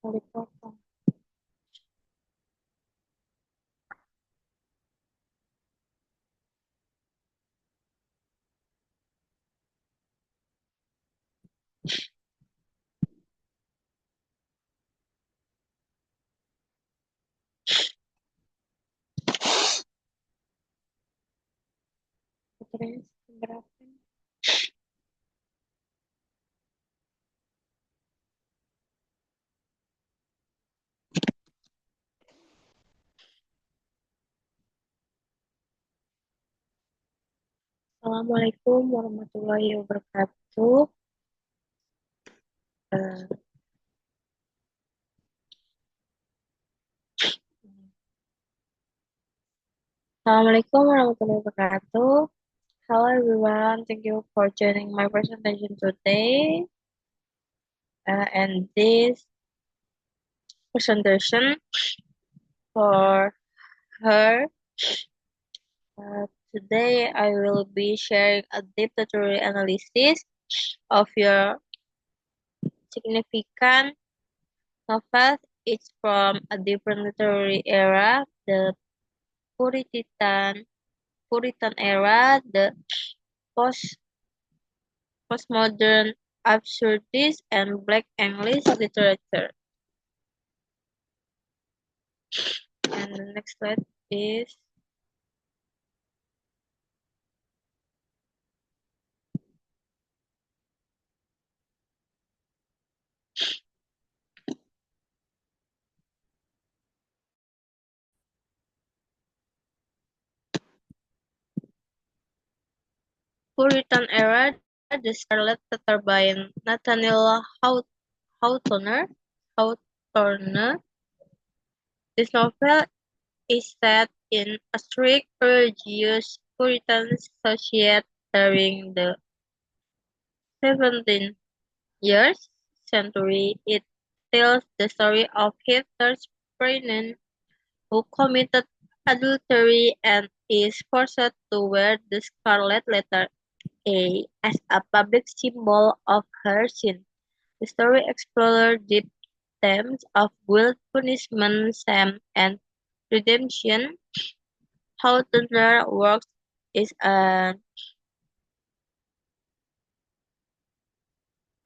Dipotong. Terus berapa? Assalamualaikum warahmatullahi wabarakatuh. Eh, Assalamualaikum warahmatullahi wabarakatuh. Hello everyone, thank you for joining my presentation today. And this presentation for her. Today I will be sharing a deep tutorial analysis of your significant novels. It's from a different literary era, the Puritan era, the post postmodern absurdist and Black English literature. And the next slide is Puritan era, the Scarlet Letter by Nathaniel Hawthorne. This novel is set in a strict religious Puritan society during the 17th century. It tells the story of Heather's pregnant who committed adultery and is forced to wear the scarlet letter A as a public symbol of her sin. The story explores deep themes of guilt, punishment, shame, and redemption. Hawthorne's work is a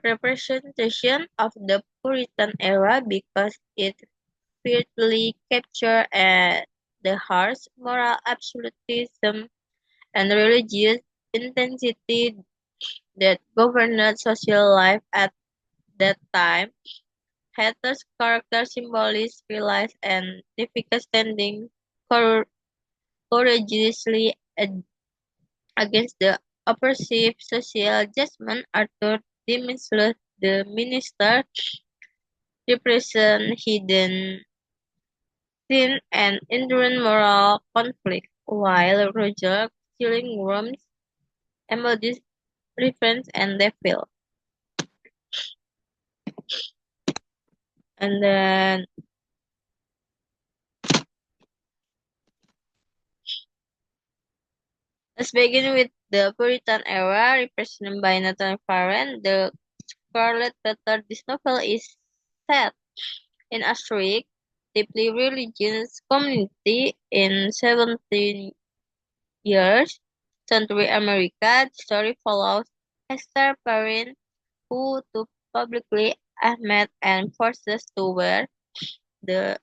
representation of the Puritan era because it vividly captures the harsh moral absolutism and religious intensity that governed social life at that time. Heather's character symbolizes realize and difficult standing courageously against the oppressive social judgment. Arthur Dimmesluh, the minister, represents hidden sin and enduring moral conflict, while Roger Killingworth embodies revenge and devil. And then let's begin with the Puritan era, represented by Nathan Farren. The Scarlet Letter. This novel is set in a strict, deeply religious community in 17th century America. The story follows Esther Perrin, who to publicly admit and forces to wear the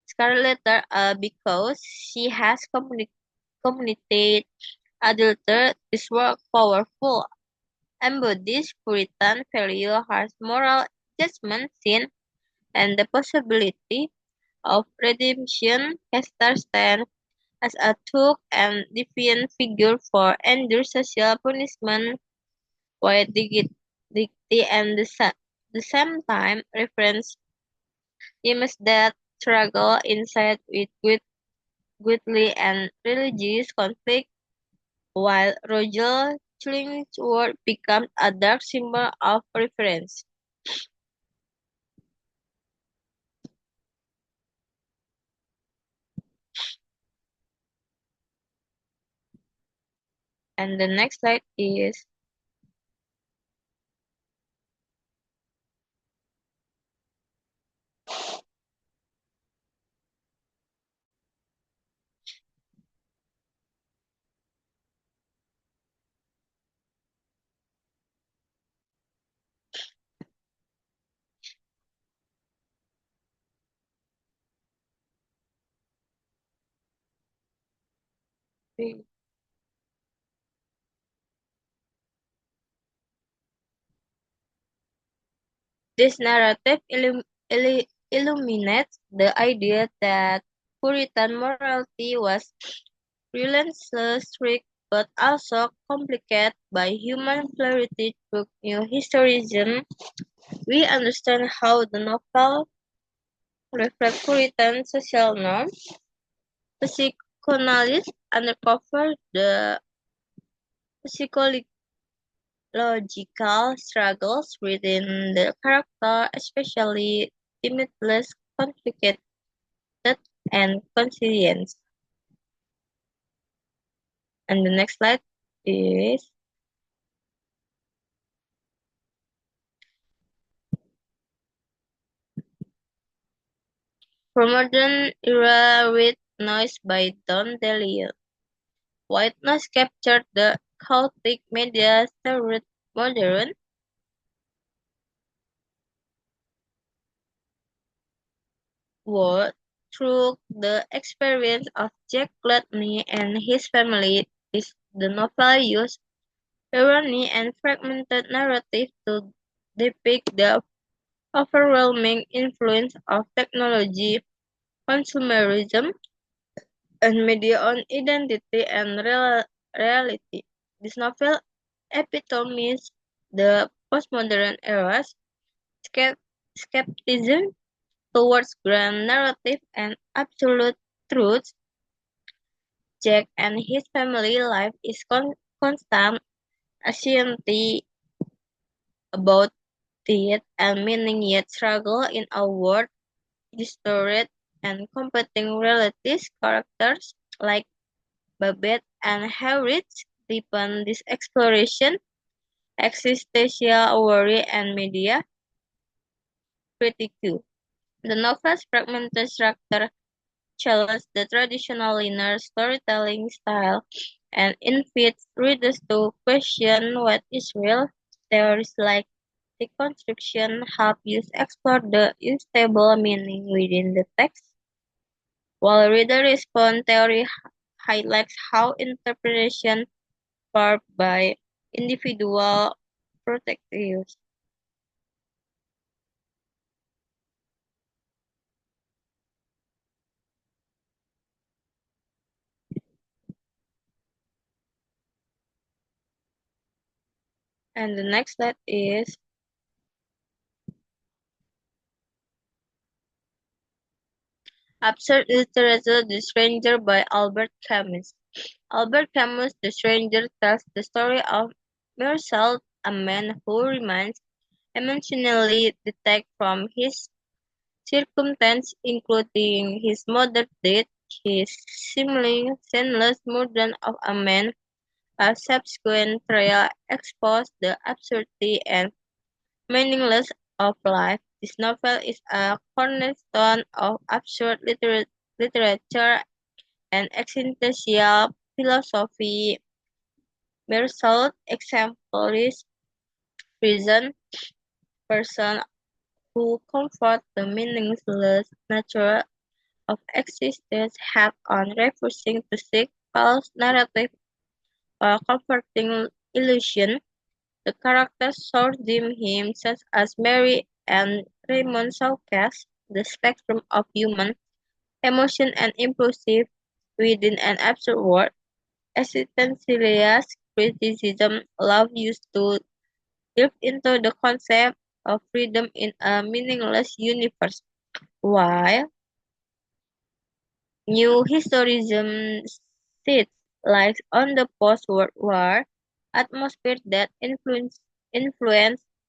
scarlet letter because she has committed adultery. This work powerful embodies Puritan value, harsh moral judgment, sin, and the possibility of redemption. Hester stands as a tough and defiant figure for endured social punishment, while dignity and the same time reference themes that struggle inside with greatly and religious conflict, while Roger Chillingworth becomes a dark symbol of reference. And the next slide is This narrative illuminates the idea that Puritan morality was relentlessly strict but also complicated by human fluidity through new historicism. We understand how the novel reflects Puritan social norms. Psychoanalysts uncover the psychological struggles within the character, especially limitless, conflicted, and conscience. And the next slide is For Modern Era with Noise by Don DeLeo. White noise captured the chaotic media through modern world through the experience of Jack Gladney and his family. The novel used irony and fragmented narrative to depict the overwhelming influence of technology, consumerism, and media on identity and reality. This novel epitomizes the postmodern era's skepticism towards grand narrative and absolute truths. Jack and his family life is constant anxiety about death and meaning, yet struggle in a world distorted and competing realities. Characters like Babette and Harriet deepen this exploration, existential worry, and media critique. The novel's fragmented structure challenges the traditional linear storytelling style and invites readers to question what is real. Theories like deconstruction help us explore the unstable meaning within the text, while reader response theory highlights how interpretation warped by individual perspectives. And the next slide is Absurd Literature, The Stranger by Albert Camus. Albert Camus' The Stranger tells the story of Marcel, a man who remains emotionally detached from his circumstances, including his mother's death, his seemingly senseless murder of a man. A subsequent trial exposed the absurdity and meaninglessness of life. This novel is a cornerstone of absurd literature and existential philosophy. Marcel exemplifies prison person who confront the meaningless nature of existence head on, refusing to seek false narrative or comforting illusion. The characters surrounding him, such as Mary and Raymond, showcase the spectrum of human emotion and impulsive within an absurd world. Existentialist criticism allows you to delve into the concept of freedom in a meaningless universe, while new historicism sits light on the post-World War atmosphere that influenced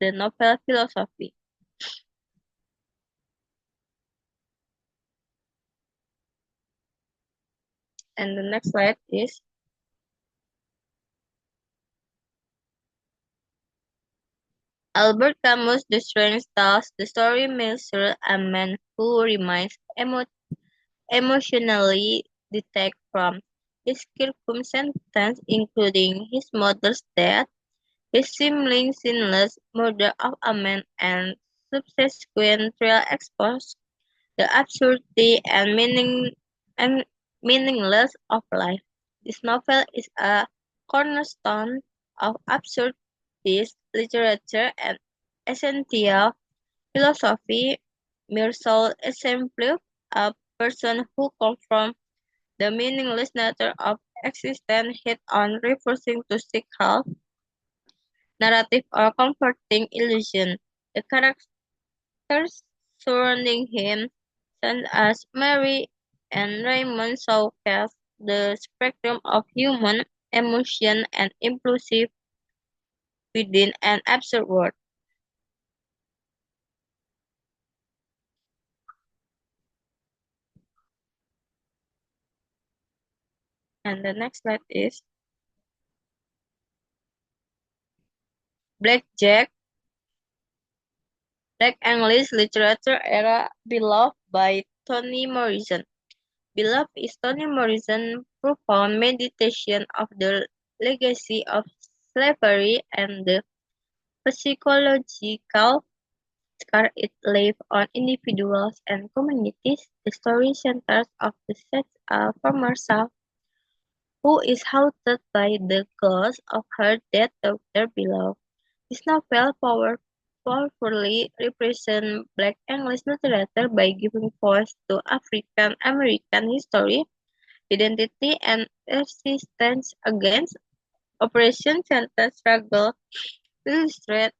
the novel philosophy. And the next slide is Albert Camus' The Strange tells the story Milser, a man who remains emotionally detached from his circumstances, including his mother's death, his seemingly sinless murder of a man, and subsequent trial expose the absurdity and meaninglessness of life. This novel is a cornerstone of absurdist literature and essential philosophy. Mirasol exemplifies a person who confronts the meaningless nature of existence head-on, refusing to seek help, narrative, or comforting illusion. The characters surrounding him, such as Mary and Raymond, showcase the spectrum of human emotion and impulsive within an absurd world. And the next slide is Blackjack, Black English literature era beloved by Toni Morrison. Beloved is Toni Morrison's profound meditation of the legacy of slavery and the psychological scar it left on individuals and communities. The story centers of the set a former South who is haunted by the ghost of her dead daughter below. This novel powerfully represents Black English literature by giving voice to African American history, identity, and resistance against oppression. Sentence struggle illustrate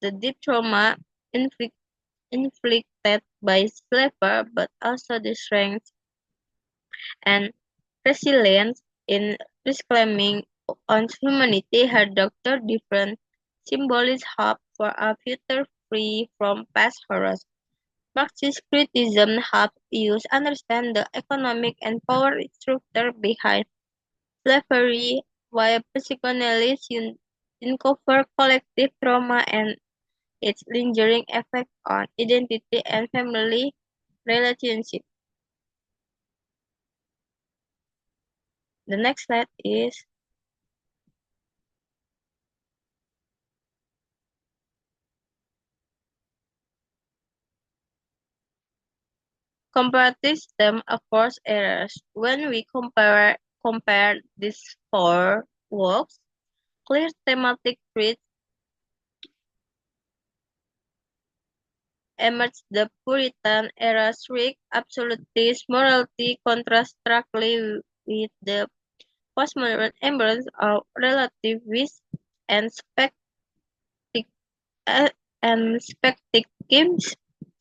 the deep trauma inflicted by slavery, but also the strength and resilience in reclaiming one's humanity. Her doctor different symbolizes hope for a future free from past horrors. Marxist criticism helps us understand the economic and power structure behind slavery, while psychoanalysts uncover collective trauma and its lingering effect on identity and family relationships. The next slide is comparative stem across eras. When we compare these four works, clear thematic threads emerge. The Puritan era strict absolutist morality contrasts starkly with the postmodern embrace of relativism and uh, specticism.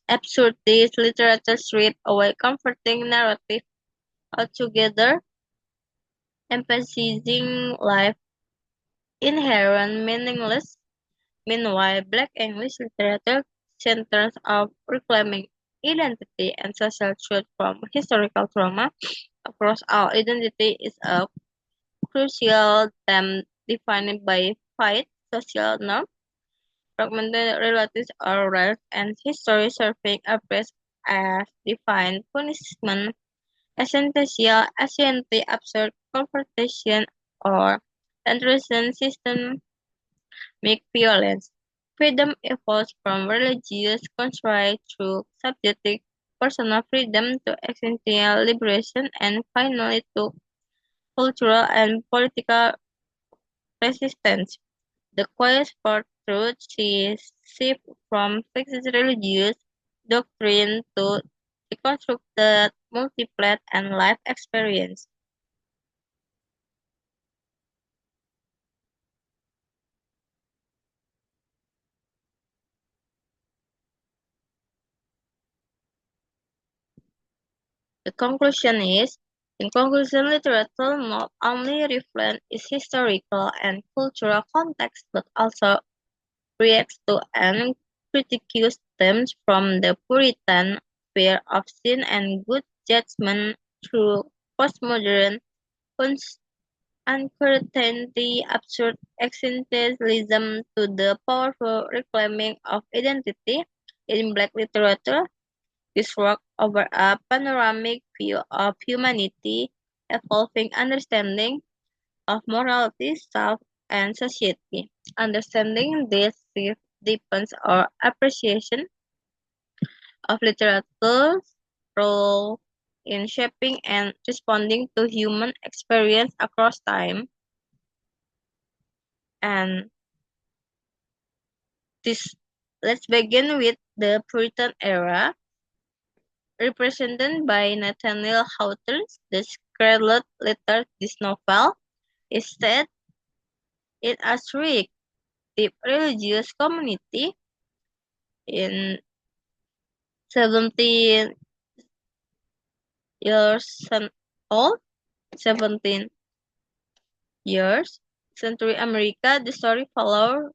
Absurdist literature stripped away comforting narrative altogether, emphasizing life inherent meaningless. Meanwhile, Black English literature centers on reclaiming identity and social truth from historical trauma across all. Identity is a crucial theme defined by fight, social norm, fragmented relatives or rights, and history serving a purpose as defined punishment, essential, anciently absurd confrontation, or intrusion systemic violence. Freedom evolves from religious constraint through subjective personal freedom to existential liberation and finally to cultural and political resistance. The quest for truth shifts from fixed religious doctrine to deconstructed, multipled, and life experience. The conclusion is, in conclusion, literature not only reflects its historical and cultural context, but also reacts to and critiques themes from the Puritan fear of sin and good judgment through postmodern uncertainty, absurd existentialism to the powerful reclaiming of identity in Black literature. This work offers a panoramic view of humanity, evolving understanding of morality, self, and society. Understanding this shift deepens our appreciation of literature's role in shaping and responding to human experience across time. And this, let's begin with the Puritan era, represented by Nathaniel Hawthorne. The Scarlet Letter, this novel, is set in a strict, deep religious community in 17 years old, 17 years century America. The story follow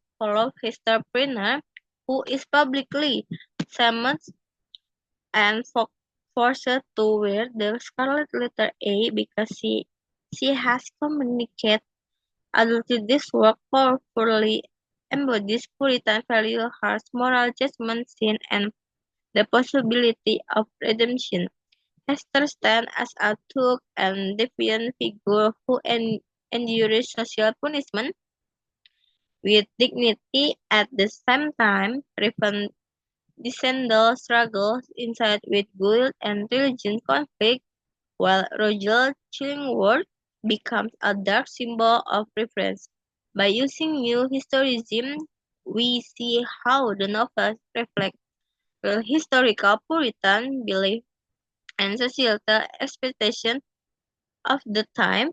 Hester Prynne, who is publicly summoned and forced to wear the scarlet letter A because she has communicated adulthood. This work powerfully embodies Puritan value, harsh moral judgment, sin, and the possibility of redemption. Hester stands as a tough and defiant figure who endures social punishment with dignity. At the same time, Raven Descendal struggles inside with guilt and religion conflict, while Roger Chillingworth becomes a dark symbol of reference. By using new historicism, we see how the novels reflect real historical Puritan belief and societal expectations of the time.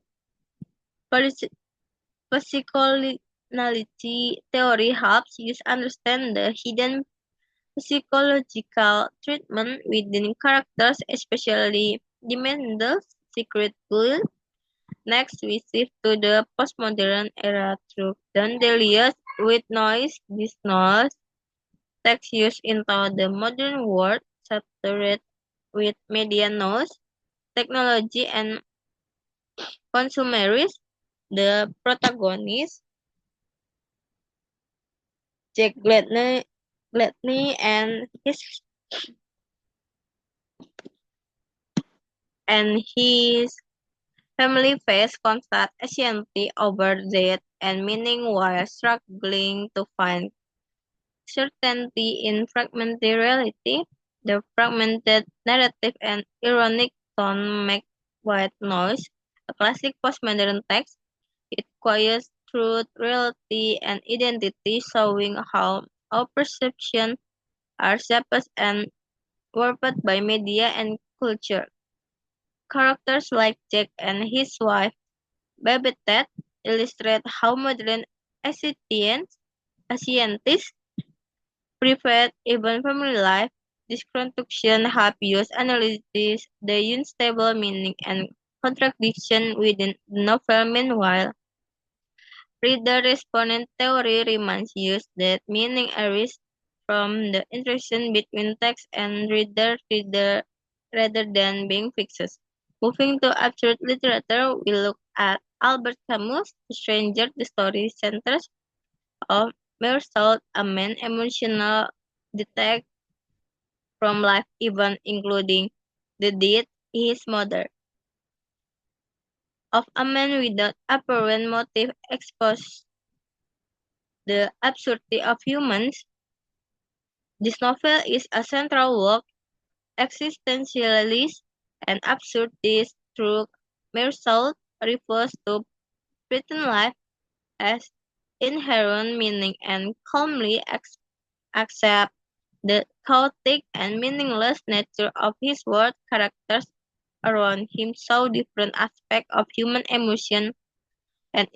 Psychology theory helps us understand the hidden psychological treatment within characters, especially the Mendel's secret guilt. Next, we shift to the postmodern era through Dandelius with noise. This noise takes us into the modern world, saturated with media noise, technology, and consumerism. The protagonist, Jack Gladney and his family face constant anxiety over death and meaning while struggling to find certainty in fragmented reality. The fragmented narrative and ironic tone make White Noise a classic postmodern text. It quiets truth, reality, and identity, showing how our perceptions are shaped and warped by media and culture. Characters like Jack and his wife Babette illustrate how modern scientists private even family life. This construction help us analyze the unstable meaning and contradiction within the novel. Meanwhile, reader respondent theory reminds us that meaning arises from the interaction between text and reader rather than being fixed. Moving to absurd literature, we look at Albert Camus' The Stranger. The story centers of Meursault, a man emotional detached from life event including the death his mother, of a man without apparent motive exposes the absurdity of humans. This novel is a central work, existentialist and absurdist through Meursault refers to pretend life as inherent meaning and calmly accept the chaotic and meaningless nature of his world. Characters around him saw different aspects of human emotion and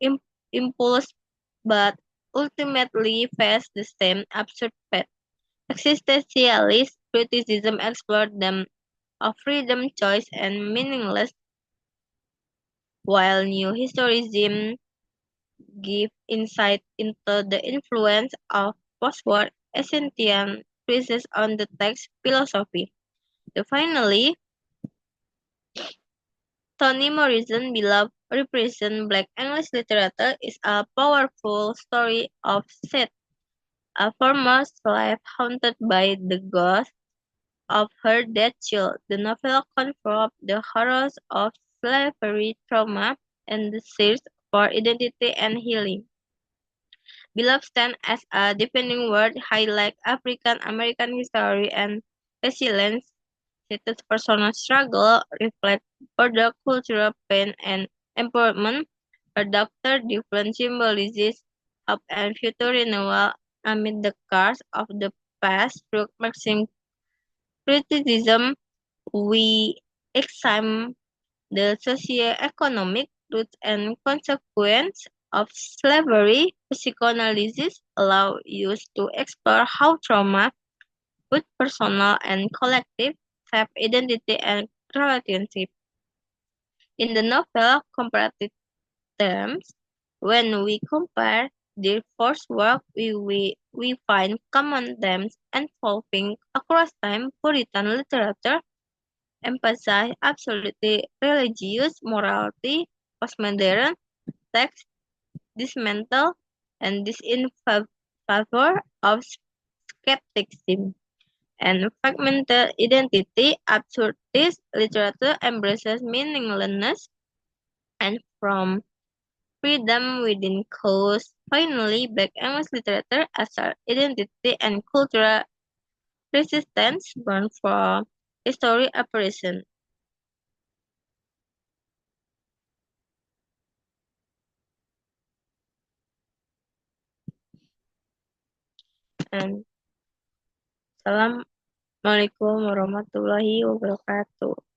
im- impulse, but ultimately face the same absurd fate. Existentialist criticism explored them of freedom, choice, and meaningless, while new historicism give insight into the influence of post-war Essentian crisis on the text philosophy. Finally, Toni Morrison' beloved represent Black English literature is a powerful story of Seth, a former slave haunted by the ghost of her dead child. The novel confronts the horrors of slavery, trauma, and the search for identity and healing. Beloved stands as a defining word, highlight African American history and resilience. cited personal struggle, reflect broader cultural pain and empowerment, adopted different symbolisms of and future renewal amid the scars of the past. Through Marxism criticism, we examine the socio-economic roots and consequences of slavery. Psychoanalysis allows us to explore how trauma, both personal and collective, shape identity and relationship. In the novel comparative terms, when we compare their first work, we find common themes evolving across time. Puritan literature emphasize absolutely religious morality, postmodern text dismantle and this in favor of skepticism and fragmented identity. Absurdist literature embraces meaninglessness and from freedom within cause. Finally, Black English literature assert identity and cultural resistance born from history oppression. And Assalamualaikum warahmatullahi wabarakatuh.